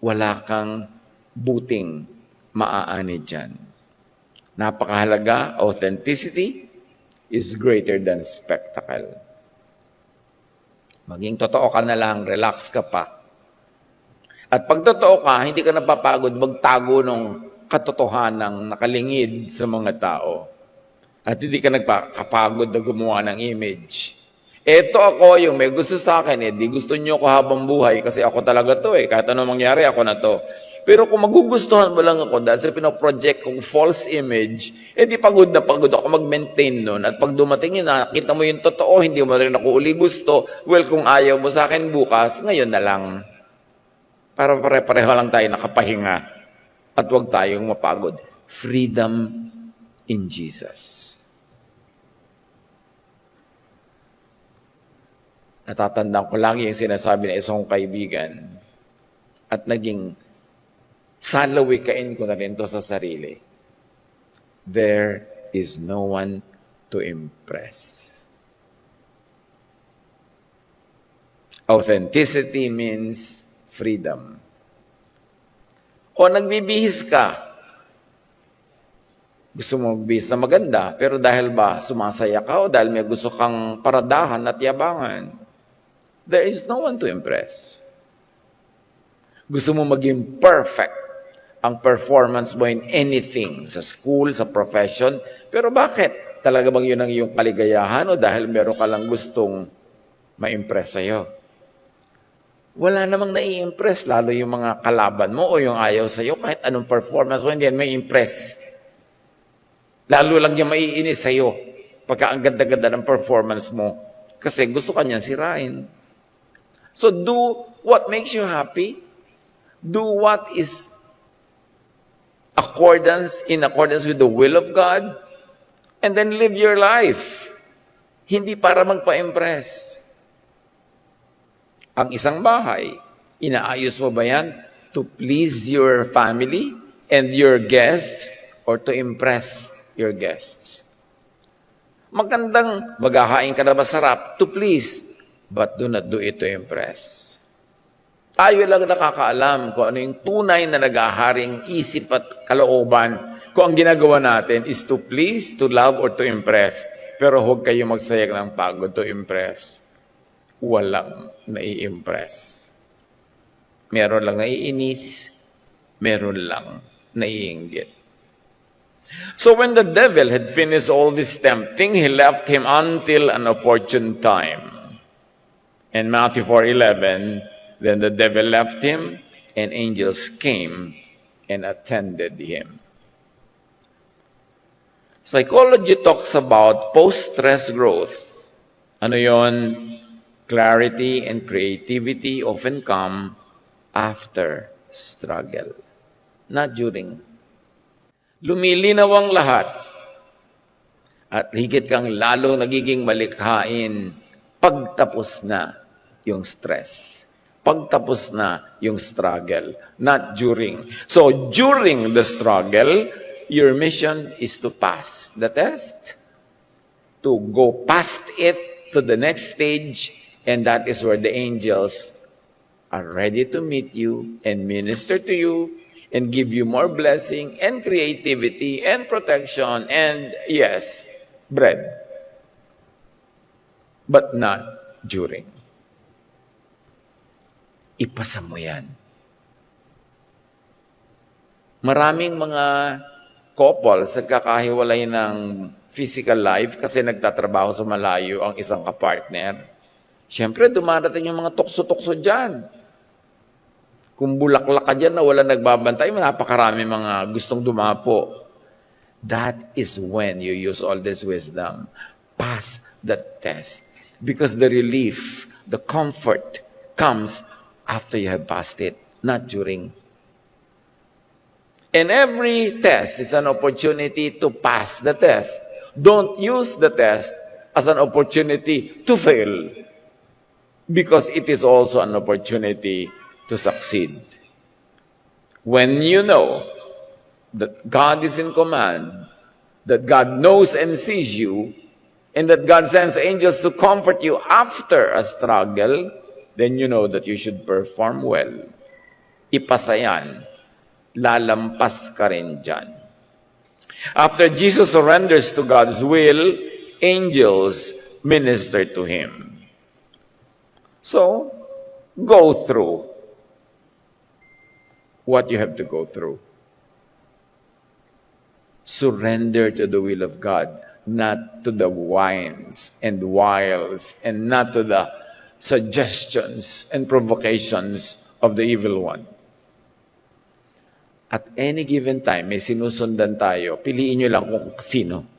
A: Wala kang buting maaani dyan. Napakahalaga, authenticity is greater than spectacle. Maging totoo ka na lang, relax ka pa. At pag totoo ka, hindi ka napapagod magtago ng katotohanang nakalingid sa mga tao. At hindi ka nagpapagod na gumawa ng image. Eto ako, yung may gusto sa akin, di gusto niyo ko habang buhay kasi ako talaga to kahit anong mangyari, ako na to. Pero kung magugustuhan mo lang ako dahil sa pinoproject kong false image, di pagod na pagod ako mag-maintain nun. At pag dumating yun, nakita mo yung totoo, hindi mo rin ako uli gusto, well, kung ayaw mo sa akin bukas, ngayon na lang. Para pare-pareho lang tayo nakapahinga at huwag tayong mapagod. Freedom in Jesus. Natatandaan ko lang yung sinasabi ng isang kaibigan at naging salawikain ko na rin to sa sarili. There is no one to impress. Authenticity means freedom. O nagbibihis ka. Gusto mo magbihis na maganda, pero dahil ba sumasaya ka o dahil may gusto kang paradahan at yabangan, there is no one to impress. Gusto mo maging perfect ang performance mo in anything, sa school, sa profession, pero bakit? Talaga bang yun ang iyong kaligayahan o dahil meron ka lang gustong ma-impress sa'yo? Wala namang nai-impress, lalo yung mga kalaban mo o yung ayaw sa'yo, kahit anong performance mo, hindi yan may impress. Lalo lang yung maiinis sa'yo pagka ang ganda-ganda ng performance mo kasi gusto ka niyan sirain. So do what makes you happy. Do what is in accordance with the will of God, and then live your life. Hindi para magpa-impress. Ang isang bahay, inaayos mo ba yan to please your family and your guests or to impress your guests? Magandang maghahain ka na masarap to please, but do not do it to impress. Tayo lang nakakaalam kung ano yung tunay na nag-aharing isip at kalooban kung ang ginagawa natin is to please, to love, or to impress. Pero huwag kayo magsayang ng pagod to impress. Walang nai-impress. Meron lang naiinis, meron lang naiinggit. So when the devil had finished all this tempting, he left him until an opportune time. In Matthew 4:11, then the devil left him, and angels came and attended him. Psychology talks about post-stress growth. Ano yon? Clarity and creativity often come after struggle, not during. Lumilinaw ang lahat at higit kang lalo nagiging malikhain pagtapos na yung stress. Pagtapos na yung struggle, not during. So during the struggle, your mission is to pass the test, to go past it to the next stage, and that is where the angels are ready to meet you and minister to you and give you more blessing and creativity and protection and, yes, bread. But not during. Ipasa mo yan. Maraming mga couples nagkakahiwalay ng physical life kasi nagtatrabaho sa malayo ang isang kapartner. Siyempre, dumarating yung mga tukso-tukso dyan. Kung bulaklak ka dyan na wala nagbabantay, napakarami mga gustong dumapo. That is when you use all this wisdom. Pass the test. Because the relief, the comfort comes after you have passed it, not during. And every test is an opportunity to pass the test. Don't use the test as an opportunity to fail, because it is also an opportunity to succeed. When you know that God is in command, that God knows and sees you, and that God sends angels to comfort you after a struggle, then you know that you should perform well. Ipasa yan. Lalampas ka rin dyan. After Jesus surrenders to God's will, angels minister to Him. So, go through what you have to go through. Surrender to the will of God, not to the whines and wiles, and not to the suggestions and provocations of the evil one. At any given time, may sinusundan tayo. Piliin nyo lang kung sino.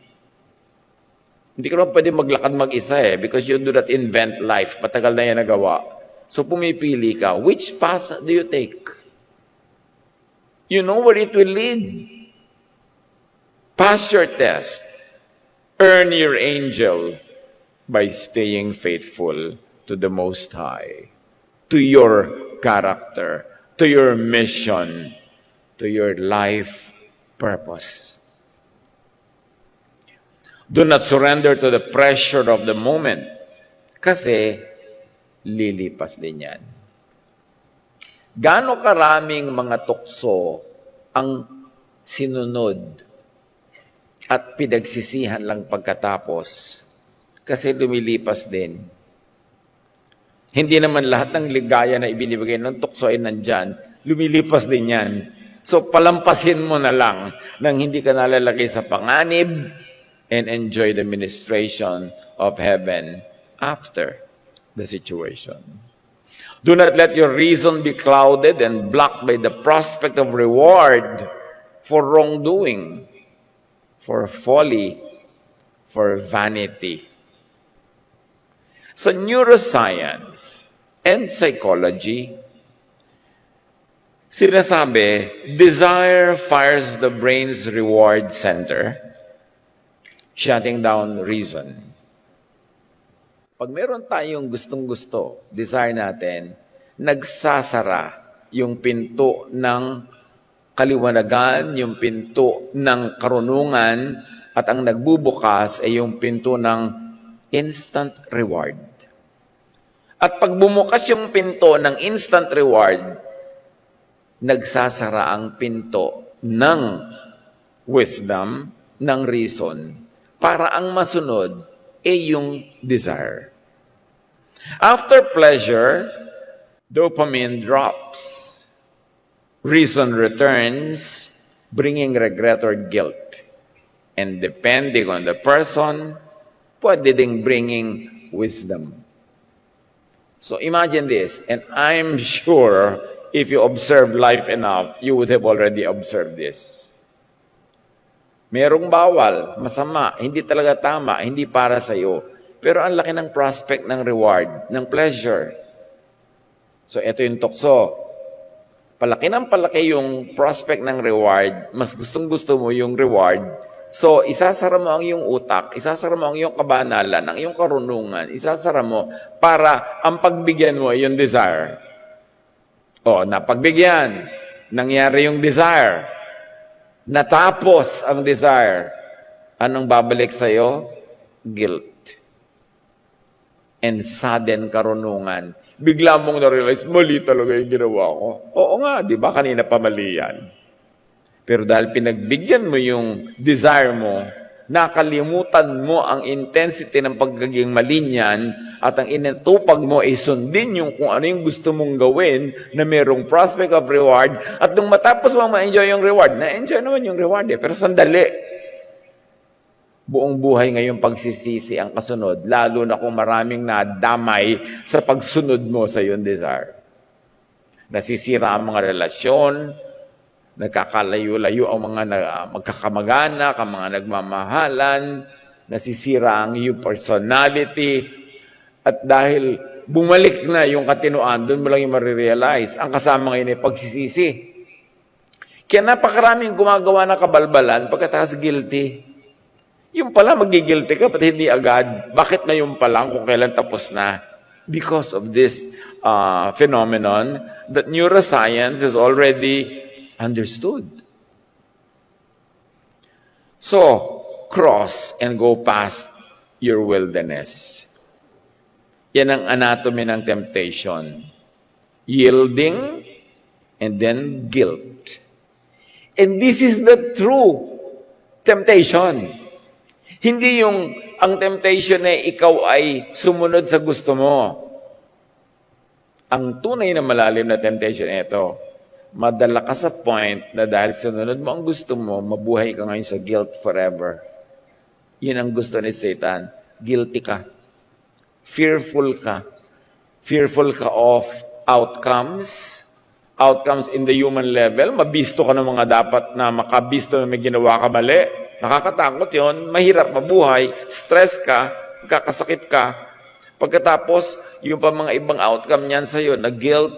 A: Hindi ka naman pwede maglakad mag-isa because you do not invent life. Matagal na yan nagawa. So pumipili ka. Which path do you take? You know where it will lead. Pass your test. Earn your angel by staying faithful to the Most High, to your character, to your mission, to your life purpose. Do not surrender to the pressure of the moment, kasi lilipas din yan. Gaano karaming mga tukso ang sinunod at pinagsisihan lang pagkatapos kasi lumilipas din. Hindi naman lahat ng ligaya na ibinibigay ng tukso ay nandyan, lumilipas din yan. So, palampasin mo na lang nang hindi ka nalalagay sa panganib and enjoy the ministration of heaven after the situation. Do not let your reason be clouded and blocked by the prospect of reward for wrongdoing, for folly, for vanity. Sa neuroscience and psychology, sinasabi, desire fires the brain's reward center, shutting down reason. Pag meron tayong gustong-gusto, desire natin, nagsasara yung pinto ng kaliwanagan, yung pinto ng karunungan, at ang nagbubukas ay yung pinto ng instant reward. At pag bumukas yung pinto ng instant reward, nagsasara ang pinto ng wisdom, ng reason, para ang masunod ay yung desire. After pleasure, dopamine drops. Reason returns, bringing regret or guilt. And depending on the person, pwede ding bringing wisdom. So imagine this, and I'm sure if you observe life enough, you would have already observed this. Merong bawal, masama, hindi talaga tama, hindi para sa'yo. Pero ang laki ng prospect ng reward, ng pleasure. So ito yung tukso. Palaki ng palaki yung prospect ng reward, mas gustong-gusto mo yung reward. So isasara mo ang iyong utak, isasara mo ang iyong kabanalan, ang iyong karunungan, isasara mo para ang pagbigyan mo yung desire. O, napagbigyan, nangyari yung desire, natapos ang desire, anong babalik sa'yo? Guilt. And sudden karunungan. Bigla mong na-realize, mali talaga yung ginawa ko. Oo nga, di ba? Kanina pa mali yan. Pero dahil pinagbigyan mo yung desire mo, nakalimutan mo ang intensity ng pagiging malinyan at ang inatupag mo ay sundin yung kung ano yung gusto mong gawin na mayroong prospect of reward at nung matapos mo ma-enjoy yung reward, na-enjoy naman yung reward pero sandali. Buong buhay ngayon pagsisisi ang kasunod, lalo na kung maraming nadamay sa pagsunod mo sa iyong desire. Nasisira ang mga relasyon, nagkakalayo-layo ang mga magkakamag-anak, ang mga nagmamahalan, nasisira ang iyong personality, at dahil bumalik na yung katinoan, doon mo lang yung marirealize, ang kasama ngayon ay pagsisisi. Kaya napakaraming gumagawa na kabalbalan pagkatapos guilty. Yung pala magigilty ka, pati hindi agad. Bakit na yung palang kung kailan tapos na? Because of this phenomenon that neuroscience is already understood. So, cross and go past your wilderness. Yan ang anatomy ng temptation. Yielding and then guilt. And this is the true temptation. Hindi yung ang temptation na ikaw ay sumunod sa gusto mo. Ang tunay na malalim na temptation ito, madala ka sa point na dahil sunod mo ang gusto mo, mabuhay ka ngayon sa guilt forever. Yun ang gusto ni Satan. Guilty ka. Fearful ka. Fearful ka of outcomes. Outcomes in the human level. Mabisto ka ng mga dapat na makabisto na may ginawa ka mali. Nakakatakot yon, mahirap mabuhay, stress ka, kakasakit ka. Pagkatapos, yung pa mga ibang outcome niyan sa'yo, na guilt,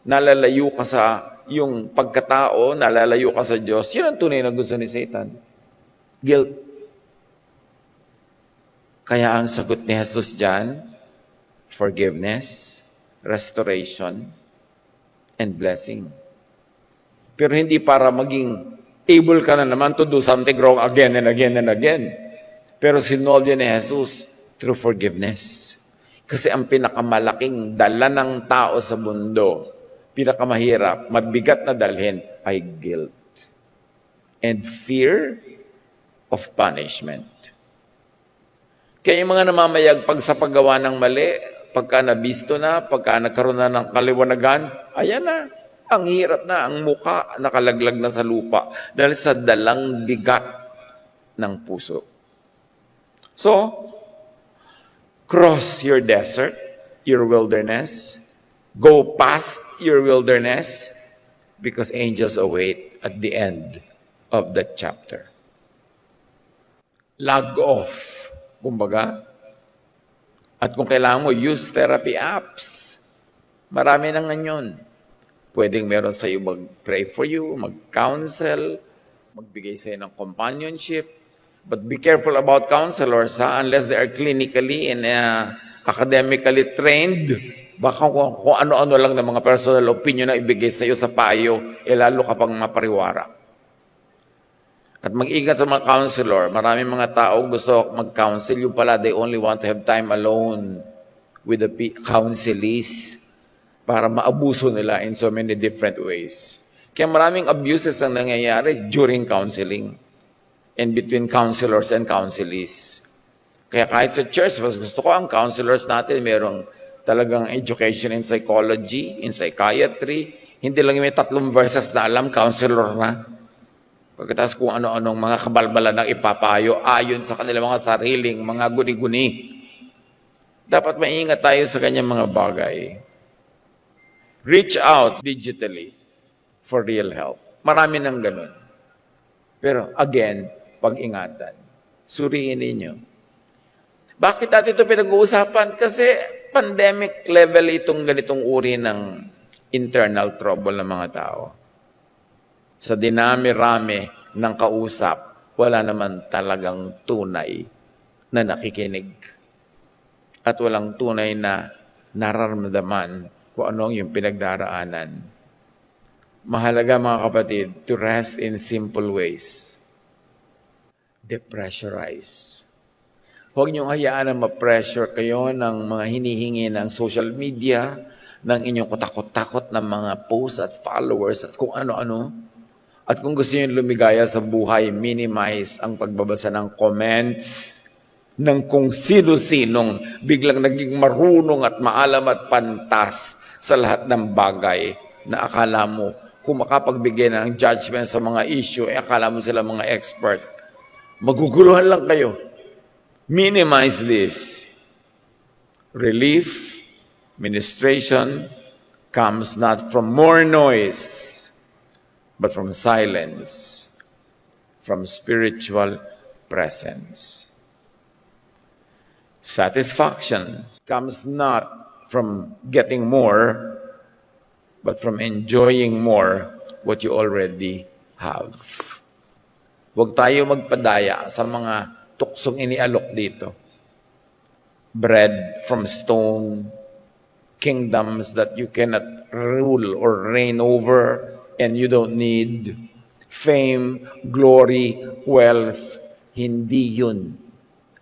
A: nalalayo ka sa yung pagkatao, nalalayo ka sa Diyos. Yun ang tunay na gusto ni Satan. Guilt. Kaya ang sagot ni Jesus dyan, forgiveness, restoration, and blessing. Pero hindi para maging able ka na naman to do something wrong again and again and again. Pero sinolve ni Jesus through forgiveness. Kasi ang pinakamalaking dala ng tao sa mundo, pinakamahirap, mabigat na dalhin, ay guilt. And fear of punishment. Kaya yung mga namamayagpag sa paggawa ng mali, pagka nabisto na, pagka nagkaroon na ng kaliwanagan, ayan na. Ang hirap na, ang mukha nakalaglag na sa lupa dahil sa dalang bigat ng puso. So, cross your desert, your wilderness, go past your wilderness because angels await at the end of that chapter. Log off, kumbaga. At kung kailangan mo, use therapy apps. Marami na ngayon. Pwedeng meron sa iyo mag-pray for you, mag-counsel, magbigay sa iyo ng companionship. But be careful about counselors, unless they are clinically and academically trained. Baka kung ano-ano lang ng mga personal opinion na ibigay sa iyo sa payo, lalo ka pang mapariwara. At mag-ingat sa mga counselor. Maraming mga tao gusto mag-counsel. Yung pala, they only want to have time alone with the counselees para maabuso nila in so many different ways. Kaya maraming abuses ang nangyayari during counseling and between counselors and counselees. Kaya kahit sa church, mas gusto ko ang counselors natin, merong talagang education in psychology, in psychiatry. Hindi lang may 3 verses na alam, counselor na. Pagkatapos kung ano-anong mga kabalbalan ng ipapayo ayon sa kanilang mga sariling, mga guni-guni. Dapat maingat tayo sa kanyang mga bagay. Reach out digitally for real help. Marami nang ganun. Pero again, pag-ingatan. Suriin ninyo. Bakit natin ito pinag-uusapan? Kasi pandemic level itong ganitong uri ng internal trouble ng mga tao. Sa dinami-rami ng kausap, wala naman talagang tunay na nakikinig. At walang tunay na nararamdaman kung anong yung pinagdaraanan. Mahalaga mga kapatid, to rest in simple ways. Depressurize. Huwag niyong hayaan na ma-pressure kayo ng mga hinihingi ng social media, ng inyong katakot-takot na mga posts at followers at kung ano-ano. At kung gusto nyo lumigaya sa buhay, minimize ang pagbabasa ng comments ng kung sino-sinong biglang naging marunong at maalam at pantas sa lahat ng bagay na akala mo kung makapagbigay ng judgment sa mga issue, akala mo sila mga expert. Maguguluhan lang kayo. Minimize this. Relief, ministration, comes not from more noise, but from silence, from spiritual presence. Satisfaction comes not from getting more, but from enjoying more what you already have. Huwag tayo magpadaya sa mga tuksong inialok dito. Bread from stone, kingdoms that you cannot rule or reign over, and you don't need fame, glory, wealth. Hindi yun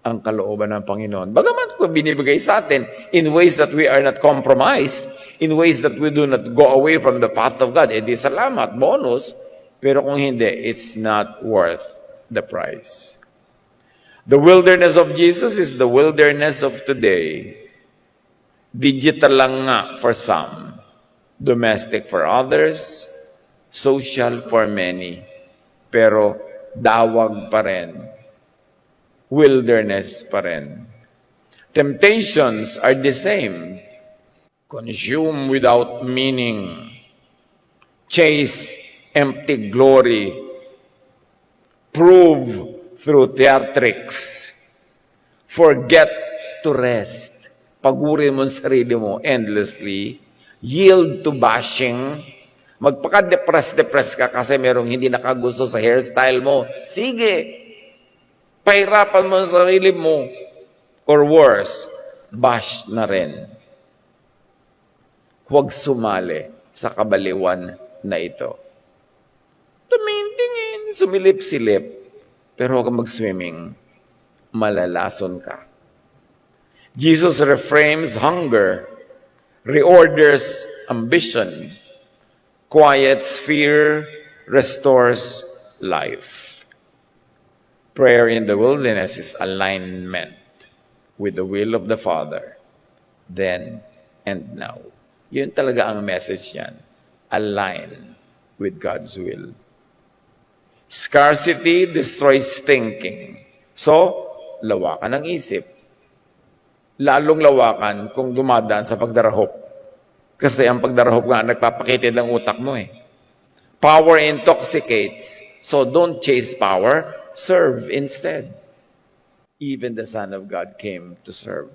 A: ang kalooban ng Panginoon. Bagaman kung binibigay sa atin in ways that we are not compromised, in ways that we do not go away from the path of God, di salamat, bonus. Pero kung hindi, it's not worth the price. The wilderness of Jesus is the wilderness of today. Digital lang nga for some, domestic for others, social for many, pero dawag pa rin, wilderness pa rin. Temptations are the same. Consume without meaning, chase empty glory, prove through theatrics, forget to rest, pagurin mo ang sarili mo endlessly, yield to bashing, magpaka-depress ka kasi merong hindi nakagusto sa hairstyle mo. Sige, pahirapan mo ang sarili mo. Or worse, bash na rin. Huwag sumali sa kabaliwan na ito. Tumingin, sumilip-silip, pero huwag mag-swimming. Malalason ka. Jesus reframes hunger, reorders ambition, quiets fear, restores life. Prayer in the wilderness is alignment with the will of the Father, then and now. Yun talaga ang message yan. Align with God's will. Scarcity destroys thinking. So, lawakan ng isip. Lalong lawakan kung dumadaan sa pagdarahop. Kasi ang pagdarahop nga, nagpapakitid ng utak mo eh. Power intoxicates. So don't chase power, serve instead. Even the Son of God came to serve.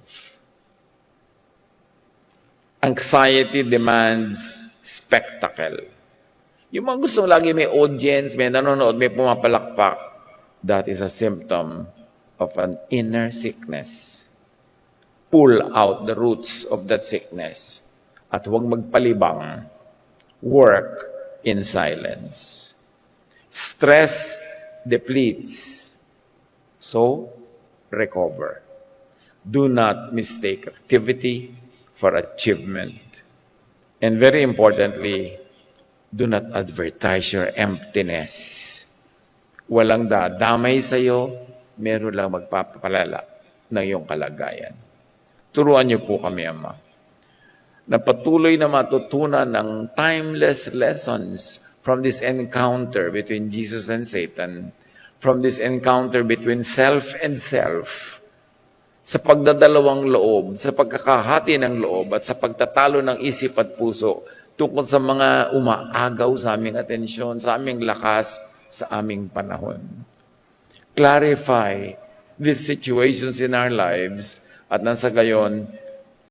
A: Anxiety demands spectacle. Yung mga gustong lagi may audience, may nanonood, may pumapalakpak, that is a symptom of an inner sickness. Pull out the roots of that sickness. At huwag magpalibang, work in silence. Stress depletes, so recover. Do not mistake activity for achievement. And very importantly, do not advertise your emptiness. Walang dadamay sa'yo, meron lang magpapalala ng iyong kalagayan. Turuan niyo po kami, Ama, na patuloy na matutunan ng timeless lessons from this encounter between Jesus and Satan, from this encounter between self and self, sa pagdadalawang loob, sa pagkakahati ng loob, at sa pagtatalo ng isip at puso tungkol sa mga umaagaw sa aming atensyon, sa aming lakas, sa aming panahon. Clarify these situations in our lives at nang sa gayon,